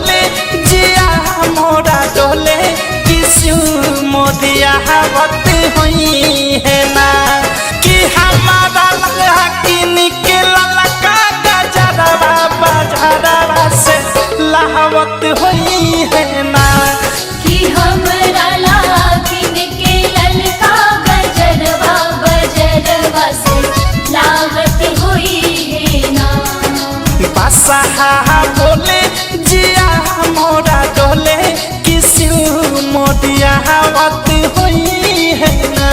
बोले जिया मोरा डोले किसु मोदिया हवत हुई है ना कि हमारा लगा कि निकलल का गजरवा बजरवा से लहवत हुई है ना कि हमरा लागिन के ललका गजरवा बजरवा से लागत हुई है ना बसहा बोले जिया मोरा डोले किसी मोदिया हवत हुई है ना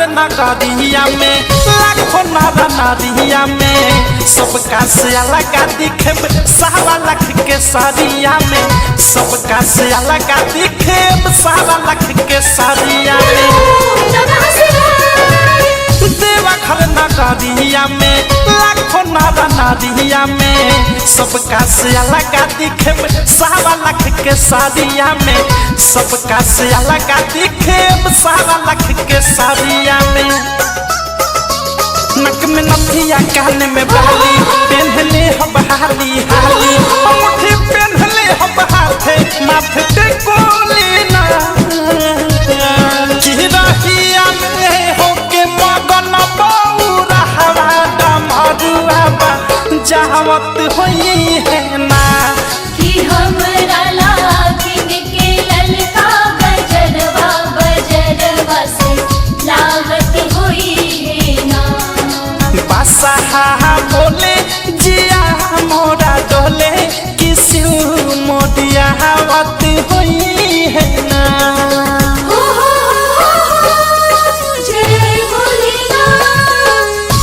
नारिया में लाखों नारा नारिया में सबका से अलग दिखे सारा लाख के सारिया में सबका से अलग दिखे सारा लाख के सारिया में देवा घर नारिया में लाखों नारा नारिया में सबका से अलग दिखे सारा लाख के सारिया में सबका से अलग दिखे सारा लाख के सारिया में नक में नथिया कान में बाली पहनले हम हाली हाली मुट्ठी पहनले हम हाथे माथे पे कोली ना चिरहिया में होके मगन बौरा हवा डमरुआ बा जहावत होई है ना कि हमरा लागिन के ललका गजरवा बजरवा से लागत हुई है ना बसहा बोले जिया मोरा डोले किसी मोदिया हवत हुई है ना जय भोलेनाथ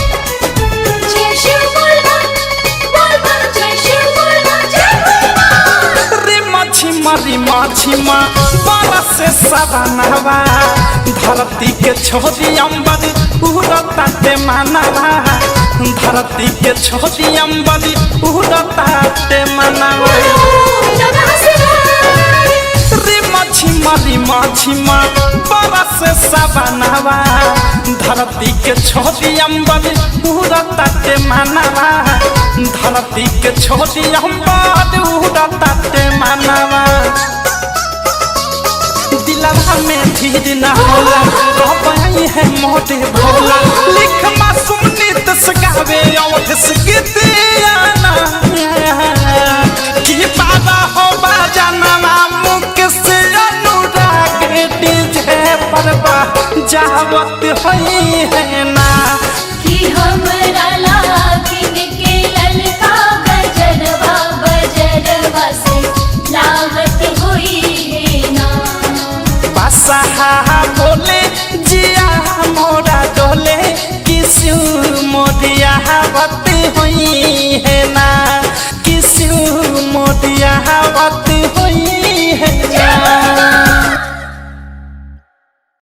जय शिव बोलबा जय शिव बोलबा जय भोलेनाथ रे मछिमा बरस से सवनवा धरती के छोड़ी अंबर उड़ता ते मानवा धरती के छोड़ी अंबर उड़ता ते मानवा रे मछिमा बरस से सवनवा धरती के छोड़ी अंबर उड़ता ते मानवा धरती के छोड़ी अंबर उड़ता ते मानवा दिलवा में धीर न होला कहबई है मोटे भोला लिख मासूम नित सगावे औठ सगतियाना कि बाबा हो बाजाना मुख से अनुराग डीजे परवा जावत होई है ना कि हमरा